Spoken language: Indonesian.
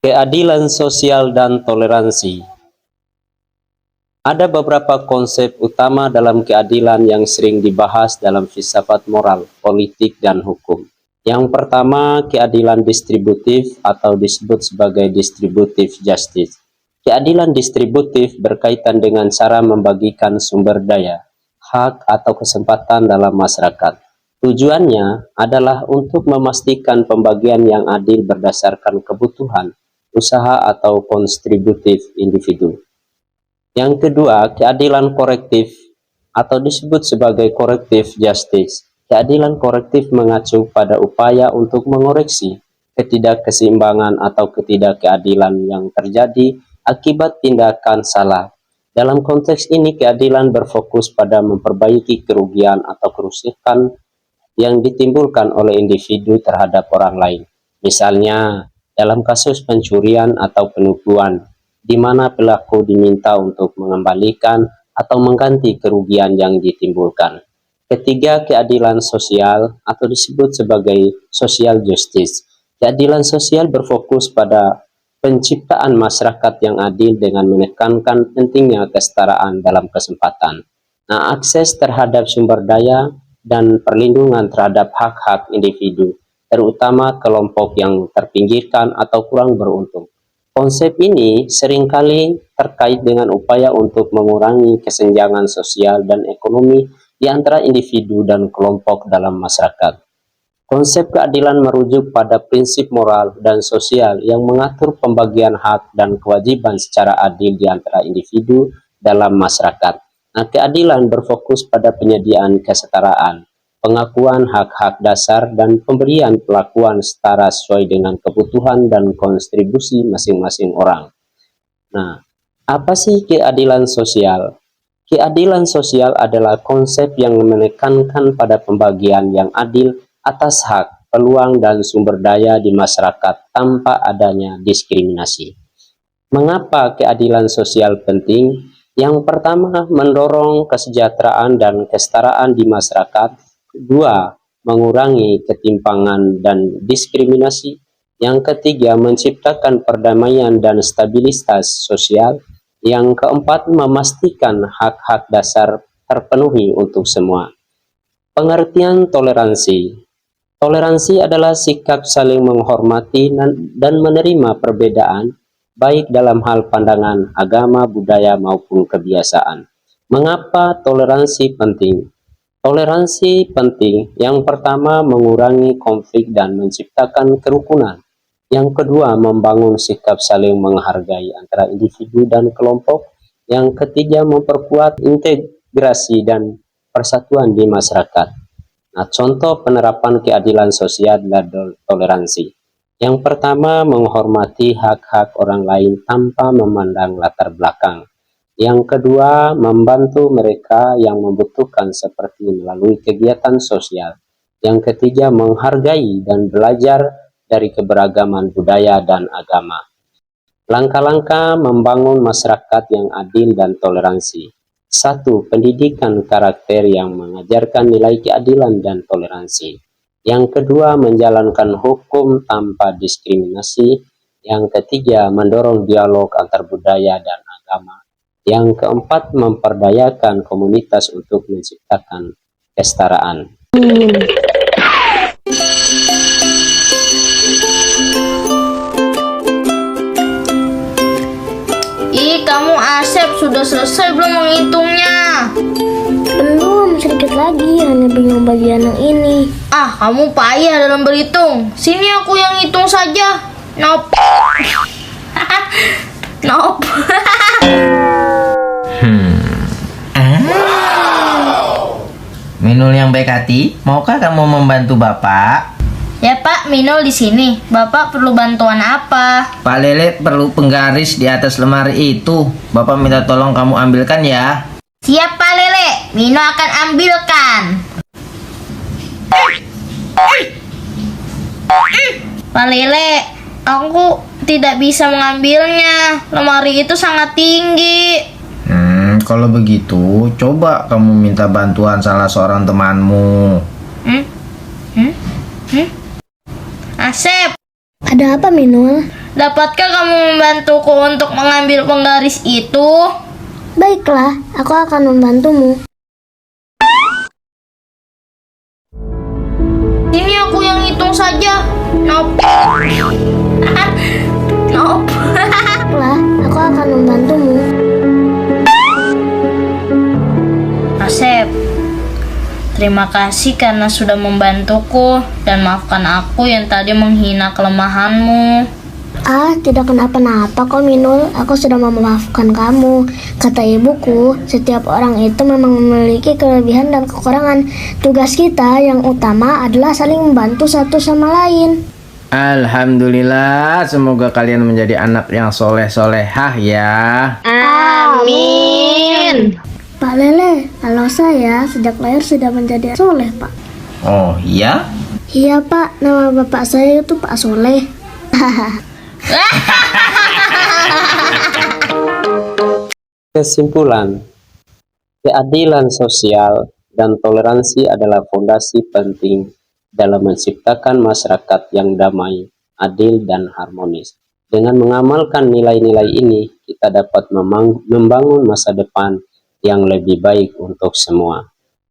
Keadilan sosial dan toleransi. Ada beberapa konsep utama dalam keadilan yang sering dibahas dalam filsafat moral, politik, dan hukum. Yang pertama, keadilan distributif atau disebut sebagai distributive justice. Keadilan distributif berkaitan dengan cara membagikan sumber daya, hak atau kesempatan dalam masyarakat. Tujuannya adalah untuk memastikan pembagian yang adil berdasarkan kebutuhan, usaha atau kontributif individu. Yang kedua, keadilan korektif atau disebut sebagai corrective justice. Keadilan korektif mengacu pada upaya untuk mengoreksi ketidakkeseimbangan atau ketidakkeadilan yang terjadi akibat tindakan salah. Dalam konteks ini, keadilan berfokus pada memperbaiki kerugian atau kerusakan yang ditimbulkan oleh individu terhadap orang lain. Misalnya, dalam kasus pencurian atau penipuan, di mana pelaku diminta untuk mengembalikan atau mengganti kerugian yang ditimbulkan. Ketiga, keadilan sosial atau disebut sebagai social justice. Keadilan sosial berfokus pada penciptaan masyarakat yang adil dengan menekankan pentingnya kesetaraan dalam kesempatan. Nah, akses terhadap sumber daya dan perlindungan terhadap hak-hak individu, terutama kelompok yang terpinggirkan atau kurang beruntung. Konsep ini seringkali terkait dengan upaya untuk mengurangi kesenjangan sosial dan ekonomi di antara individu dan kelompok dalam masyarakat. Konsep keadilan merujuk pada prinsip moral dan sosial yang mengatur pembagian hak dan kewajiban secara adil di antara individu dalam masyarakat. Nah, keadilan berfokus pada penyediaan kesetaraan, pengakuan hak-hak dasar, dan pemberian perlakuan setara sesuai dengan kebutuhan dan kontribusi masing-masing orang. Nah, apa sih keadilan sosial? Keadilan sosial adalah konsep yang menekankan pada pembagian yang adil atas hak, peluang, dan sumber daya di masyarakat tanpa adanya diskriminasi. Mengapa keadilan sosial penting? Yang pertama, mendorong kesejahteraan dan kesetaraan di masyarakat. Dua, mengurangi ketimpangan dan diskriminasi. Yang ketiga, menciptakan perdamaian dan stabilitas sosial. Yang keempat, memastikan hak-hak dasar terpenuhi untuk semua. Pengertian toleransi. Toleransi adalah sikap saling menghormati dan menerima perbedaan, baik dalam hal pandangan, agama, budaya, maupun kebiasaan. Mengapa toleransi penting? Toleransi penting, yang pertama mengurangi konflik dan menciptakan kerukunan. Yang kedua, membangun sikap saling menghargai antara individu dan kelompok. Yang ketiga, memperkuat integrasi dan persatuan di masyarakat. Nah, contoh penerapan keadilan sosial dan toleransi. Yang pertama, menghormati hak-hak orang lain tanpa memandang latar belakang. Yang kedua, membantu mereka yang membutuhkan seperti melalui kegiatan sosial. Yang ketiga, menghargai dan belajar dari keberagaman budaya dan agama. Langkah-langkah membangun masyarakat yang adil dan toleransi. 1. Pendidikan karakter yang mengajarkan nilai keadilan dan toleransi. Yang kedua, menjalankan hukum tanpa diskriminasi. Yang ketiga, mendorong dialog antar budaya dan agama. Yang keempat, memperdayakan komunitas untuk menciptakan kesetaraan. Ih, kamu Asep, sudah selesai belum menghitungnya? Belum, sedikit lagi, hanya bingung bagian yang ini. Ah, kamu payah dalam berhitung. Sini aku yang hitung saja. Nope. Nope. Minul yang baik hati, maukah kamu membantu Bapak? Ya Pak, Minul di sini. Bapak perlu bantuan apa? Pak Lele perlu penggaris di atas lemari itu. Bapak minta tolong kamu ambilkan ya. Siap Pak Lele, Minul akan ambilkan. Pak Lele, aku tidak bisa mengambilnya. Lemari itu sangat tinggi. Kalau begitu, coba kamu minta bantuan salah seorang temanmu. Asep, Ada apa, Minul? Dapatkah kamu membantuku untuk mengambil penggaris itu? Baiklah, aku akan membantumu. Sini aku yang hitung saja. Nope. Nope. Baiklah, aku akan membantumu. Asep, terima kasih karena sudah membantuku dan maafkan aku yang tadi menghina kelemahanmu. Tidak kenapa-napa kok, Minul. Aku sudah memaafkan kamu. Kata ibuku, setiap orang itu memang memiliki kelebihan dan kekurangan. Tugas kita yang utama adalah saling membantu satu sama lain. Alhamdulillah, semoga kalian menjadi anak yang soleh-solehah ya. Amin. Pak Lele, kalau saya sejak lahir sudah menjadi soleh, Pak. Oh iya? Iya, Pak. Nama bapak saya itu Pak Soleh. Kesimpulan, keadilan sosial dan toleransi adalah fondasi penting dalam menciptakan masyarakat yang damai, adil, dan harmonis. Dengan mengamalkan nilai-nilai ini, kita dapat membangun masa depan yang lebih baik untuk semua.